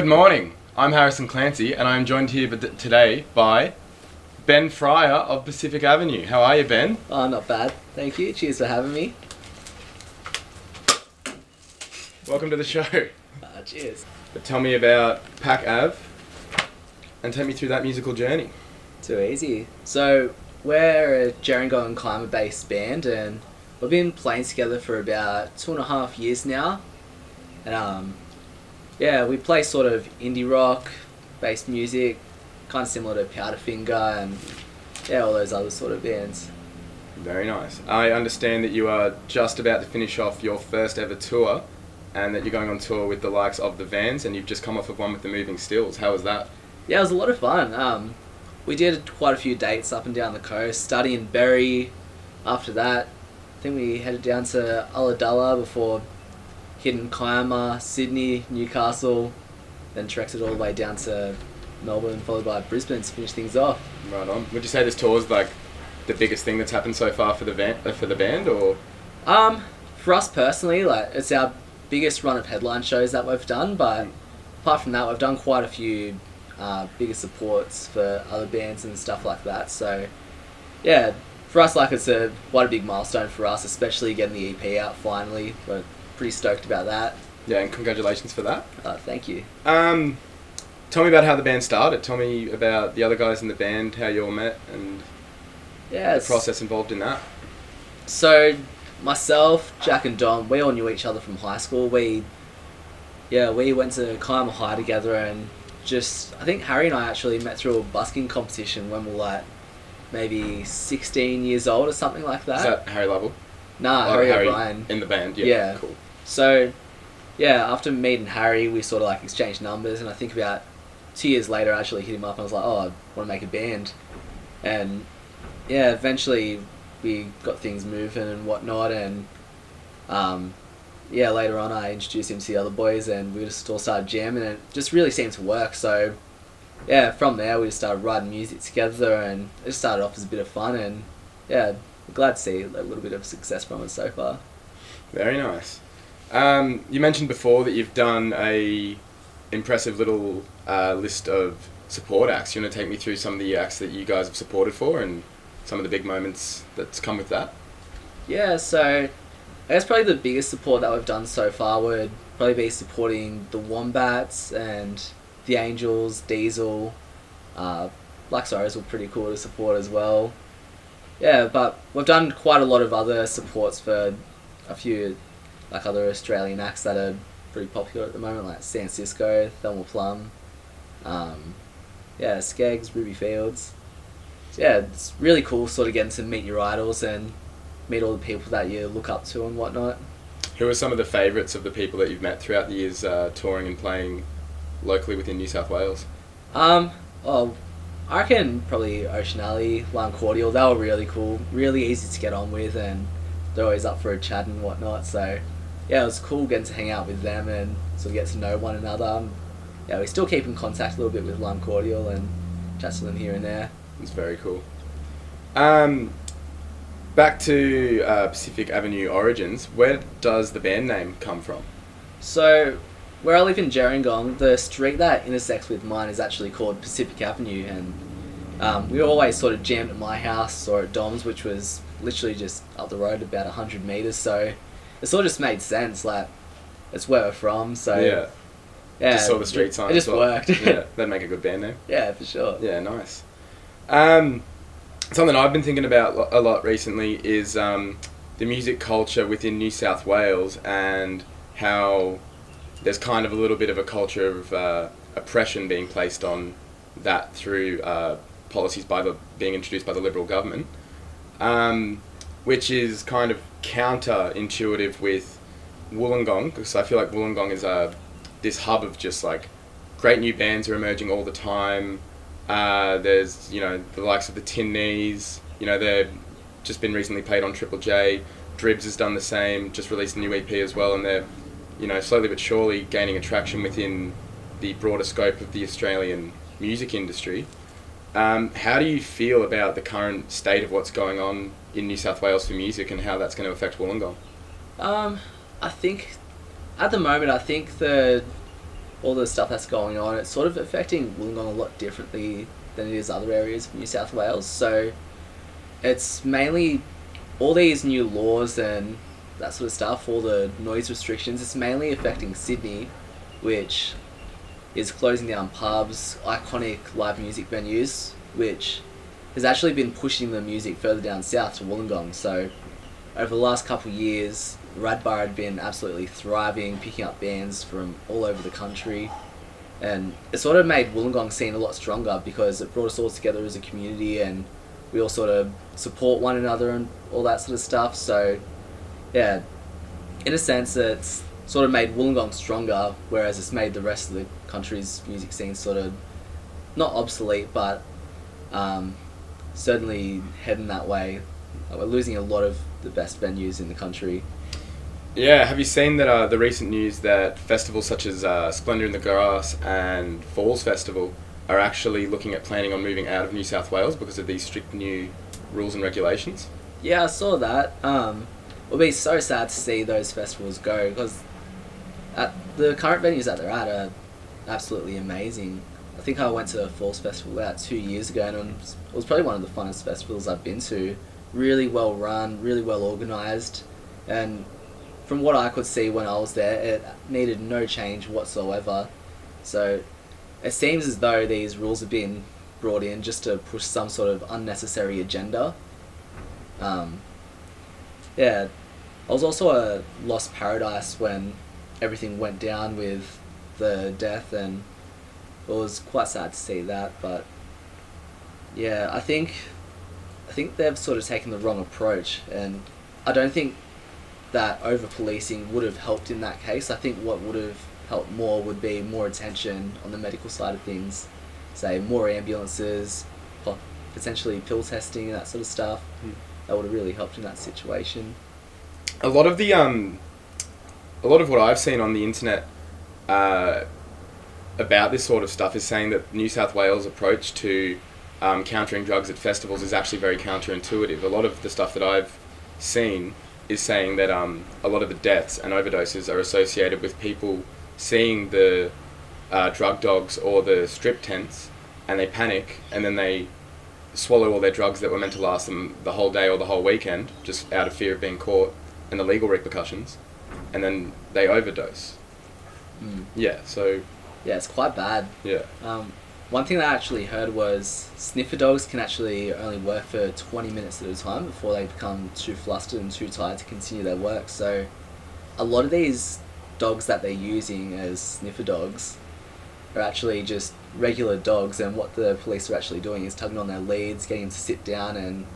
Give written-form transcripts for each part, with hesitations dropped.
Good morning. I'm Harrison Clancy, and I'm joined here today by Ben Fryer of Pacific Avenue. How are you, Ben? Oh, not bad. Thank you. Cheers for having me. Welcome to the show. Cheers. But tell me about Pac Ave, and take me through that musical journey. Too easy. So, we're a Gerringong climber-based band, and we've been playing together for about 2.5 years now. And we play sort of indie rock-based music, kind of similar to Powderfinger and all those other sort of bands. Very nice. I understand that you are just about to finish off your first ever tour, and that you're going on tour with the likes of the Vans, and you've just come off of one with the Moving Stills. How was that? Yeah, it was a lot of fun. We did quite a few dates up and down the coast, starting in Berry. After that, I think we headed down to Ulladulla before hitting Kiama, Sydney, Newcastle, then trekked it all the way down to Melbourne, followed by Brisbane to finish things off. Right on. Would you say this tour is like the biggest thing that's happened so far for the band, or? For us personally, like it's our biggest run of headline shows that we've done, but apart from that, we've done quite a few bigger supports for other bands and stuff like that. So, yeah, for us, like it's quite a big milestone for us, especially getting the EP out finally. We're pretty stoked about that. Yeah, and congratulations for that. Thank you. Tell me about how the band started. Tell me about the other guys in the band, how you all met, and the process involved in that. So, myself, Jack and Dom, we all knew each other from high school. We went to Kiama High together, and I think Harry and I actually met through a busking competition when we were like maybe 16 years old or something like that. Is that Harry Lovell? Nah, Harry O'Brien. In the band, yeah. Yeah. Cool. So, after meeting Harry, we sort of like exchanged numbers, and I think about 2 years later I actually hit him up and I was like, oh, I want to make a band. And eventually we got things moving and whatnot, and later on I introduced him to the other boys, and we just all started jamming, and it just really seemed to work. So from there we just started writing music together, and it started off as a bit of fun, and we're glad to see a little bit of success from it so far. Very nice. You mentioned before that you've done a impressive little list of support acts. You want to take me through some of the acts that you guys have supported for and some of the big moments that's come with that? Yeah, so I guess probably the biggest support that we've done so far would probably be supporting the Wombats and the Angels, Diesel. Black Sorrows were pretty cool to support as well. Yeah, but we've done quite a lot of other supports for a few like other Australian acts that are pretty popular at the moment, like San Cisco, Thelma Plum, Skeggs, Ruby Fields. So it's really cool sort of getting to meet your idols and meet all the people that you look up to and whatnot. Who are some of the favourites of the people that you've met throughout the years touring and playing locally within New South Wales? I reckon probably Ocean Alley, Lime Cordial. They were really cool, really easy to get on with, and they're always up for a chat and whatnot. So it was cool getting to hang out with them and sort of get to know one another. We still keep in contact a little bit with Lime Cordial and chat to them here and there. It's very cool. Back to Pacific Avenue origins, where does the band name come from? So, where I live in Gerringong, the street that intersects with mine is actually called Pacific Avenue, and we always sort of jammed at my house or at Dom's, which was literally just up the road about 100 metres, so it sort of just made sense, like, it's where we're from, so... Just saw the street sign. It just worked. That'd make a good band name. Yeah, for sure. Yeah, nice. Something I've been thinking about a lot recently is the music culture within New South Wales, and how there's kind of a little bit of a culture of oppression being placed on that through policies being introduced by the Liberal government, which is kind of counter-intuitive with Wollongong, because I feel like Wollongong is this hub of just like great new bands are emerging all the time. There's the likes of the Tin Knees. They've just been recently played on Triple J. Dribs has done the same, just released a new EP as well, and they're slowly but surely gaining attraction within the broader scope of the Australian music industry. How do you feel about the current state of what's going on in New South Wales for music, and how that's going to affect Wollongong? I think at the moment, I think the all the stuff that's going on, it's sort of affecting Wollongong a lot differently than it is other areas of New South Wales. So it's mainly all these new laws and that sort of stuff, all the noise restrictions, it's mainly affecting Sydney, which is closing down pubs, iconic live music venues, which has actually been pushing the music further down south to Wollongong. So over the last couple of years, Radbar had been absolutely thriving, picking up bands from all over the country, and it sort of made Wollongong scene a lot stronger because it brought us all together as a community, and we all sort of support one another and all that sort of stuff. So yeah, in a sense it's sort of made Wollongong stronger, whereas it's made the rest of the country's music scene sort of not obsolete, but certainly heading that way. We're losing a lot of the best venues in the country. Yeah, have you seen that the recent news that festivals such as Splendour in the Grass and Falls Festival are actually looking at planning on moving out of New South Wales because of these strict new rules and regulations? Yeah, I saw that. It'll be so sad to see those festivals go because the current venues that they're at are absolutely amazing. I think I went to a Falls Festival about 2 years ago, and it was probably one of the funnest festivals I've been to. Really well run, really well organised, and from what I could see when I was there, it needed no change whatsoever. So it seems as though these rules have been brought in just to push some sort of unnecessary agenda. Yeah, I was also a Lost Paradise when everything went down with the death, and it was quite sad to see that. But yeah, I think they've sort of taken the wrong approach, and I don't think that over policing would have helped in that case. I think what would have helped more would be more attention on the medical side of things, say more ambulances, potentially pill testing and that sort of stuff. That would have really helped in that situation. A lot of what I've seen on the internet about this sort of stuff is saying that New South Wales' approach to countering drugs at festivals is actually very counterintuitive. A lot of the stuff that I've seen is saying that a lot of the deaths and overdoses are associated with people seeing the drug dogs or the strip tents, and they panic, and then they swallow all their drugs that were meant to last them the whole day or the whole weekend, just out of fear of being caught and the legal repercussions, and then they overdose. Yeah, so... Yeah, it's quite bad. Yeah. One thing that I actually heard was sniffer dogs can actually only work for 20 minutes at a time before they become too flustered and too tired to continue their work. So a lot of these dogs that they're using as sniffer dogs are actually just regular dogs, and what the police are actually doing is tugging on their leads, getting them to sit down, and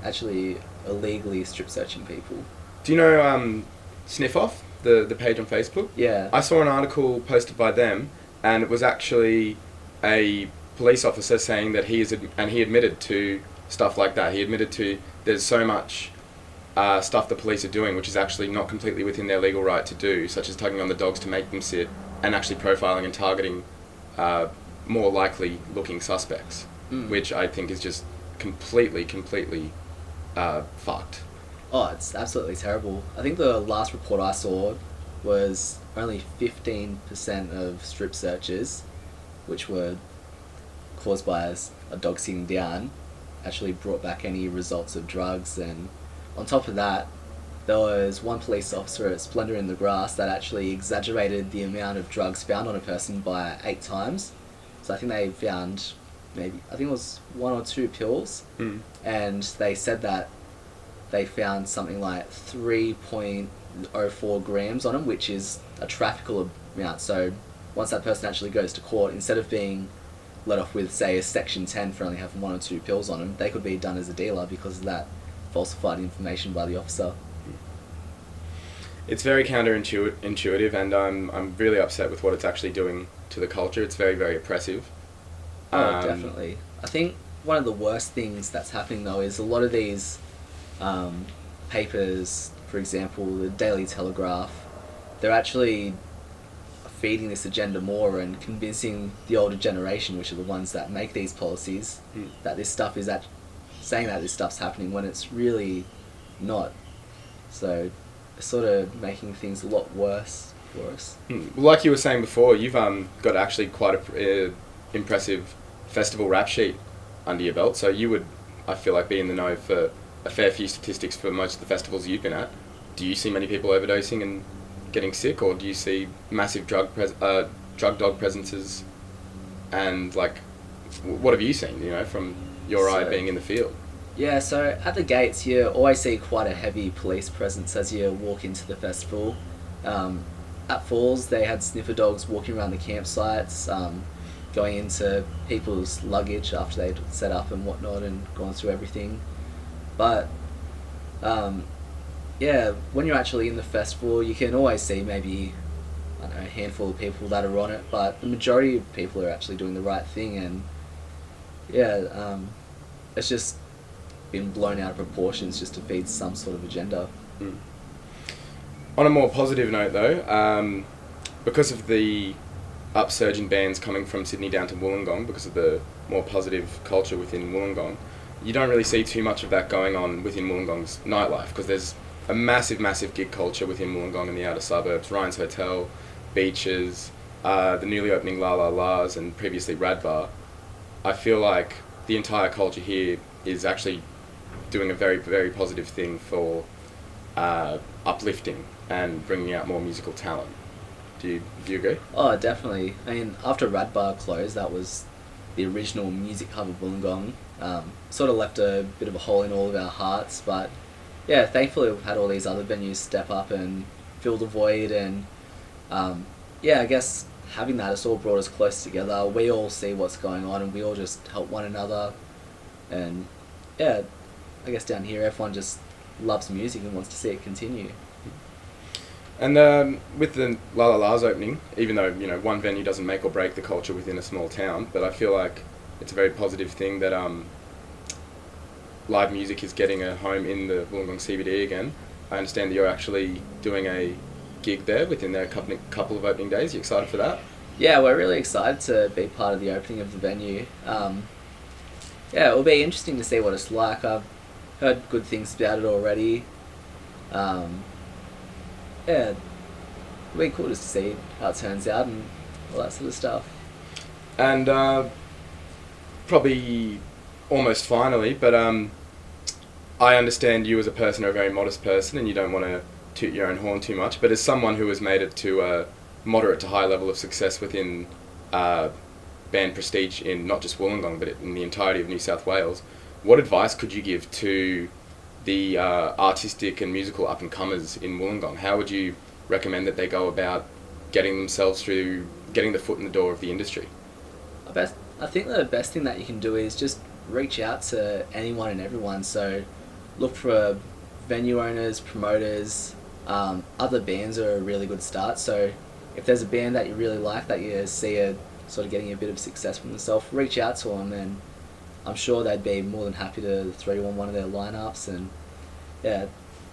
actually illegally strip searching people. Do you know Sniff Off, the page on Facebook? Yeah. I saw an article posted by them, and it was actually a police officer saying that he admitted to stuff like that. He admitted to there's so much stuff the police are doing which is actually not completely within their legal right to do, such as tugging on the dogs to make them sit, and actually profiling and targeting more likely looking suspects, which I think is just completely fucked. Oh, it's absolutely terrible. I think the last report I saw was only 15% of strip searches, which were caused by a dog sitting down, actually brought back any results of drugs. And on top of that, there was one police officer at Splendour in the Grass that actually exaggerated the amount of drugs found on a person by 8 times. So I think they found it was 1 or 2 pills, and they said that they found something like 3.04 grams on them, which is a trafficable amount. So once that person actually goes to court, instead of being let off with, say, a Section 10 for only having 1 or 2 pills on them, they could be done as a dealer because of that falsified information by the officer. It's very counterintuitive, and I'm really upset with what it's actually doing to the culture. It's very, very oppressive. Oh, definitely. I think one of the worst things that's happening, though, is a lot of these papers, for example, the Daily Telegraph, they're actually feeding this agenda more and convincing the older generation, which are the ones that make these policies, that this stuff is saying that this stuff's happening when it's really not. So it's sort of making things a lot worse for us. Well, like you were saying before, you've got actually quite a impressive festival rap sheet under your belt. So you would, I feel like, be in the know for a fair few statistics for most of the festivals you've been at. Do you see many people overdosing and getting sick, or do you see massive drug dog presences? And like, what have you seen? From your eye being in the field. Yeah, so at the gates you always see quite a heavy police presence as you walk into the festival. At Falls they had sniffer dogs walking around the campsites, going into people's luggage after they'd set up and whatnot and gone through everything. But yeah, when you're actually in the festival you can always see maybe, I don't know, a handful of people that are on it, but the majority of people are actually doing the right thing. And yeah, it's just been blown out of proportions just to feed some sort of agenda. On a more positive note though, because of the upsurge in bands coming from Sydney down to Wollongong, because of the more positive culture within Wollongong, you don't really see too much of that going on within Wollongong's nightlife, because there's a massive gig culture within Wollongong and the outer suburbs. Ryan's Hotel, Beaches, the newly opening La La La's and previously Rad Bar. I feel like the entire culture here is actually doing a very positive thing for uplifting and bringing out more musical talent. Do you agree? Oh, definitely. I mean, after Rad Bar closed, that was the original music hub of Wollongong. Sort of left a bit of a hole in all of our hearts, but yeah, thankfully we've had all these other venues step up and fill the void. And yeah, I guess having that, it's all brought us close together. We all see what's going on and we all just help one another. And yeah, I guess down here everyone just loves music and wants to see it continue. And with the La La La's opening, even though one venue doesn't make or break the culture within a small town, but I feel like it's a very positive thing that live music is getting a home in the Wollongong CBD again. I understand that you're actually doing a gig there within a couple of opening days. You excited for that? Yeah, we're really excited to be part of the opening of the venue. Yeah, it will be interesting to see what it's like. I've heard good things about it already. Yeah, it'll be cool just to see how it turns out and all that sort of stuff. And probably almost finally, but I understand you as a person are a very modest person and you don't want to toot your own horn too much, but as someone who has made it to a moderate to high level of success within band prestige in not just Wollongong but in the entirety of New South Wales, what advice could you give to the artistic and musical up-and-comers in Wollongong? How would you recommend that they go about getting themselves through, getting the foot in the door of the industry? I think the best thing that you can do is just reach out to anyone and everyone. So look for venue owners, promoters, other bands are a really good start. So if there's a band that you really like that you see are sort of getting a bit of success from themselves, reach out to them and I'm sure they'd be more than happy to throw you on one of their lineups. And yeah,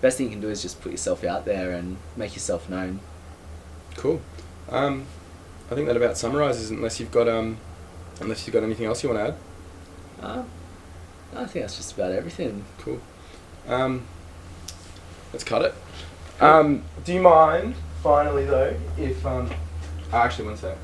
best thing you can do is just put yourself out there and make yourself known. Cool. I think that about summarises. Unless you've got anything else you want to add. I think that's just about everything. Cool. Let's cut it. Do you mind finally though if actually one sec.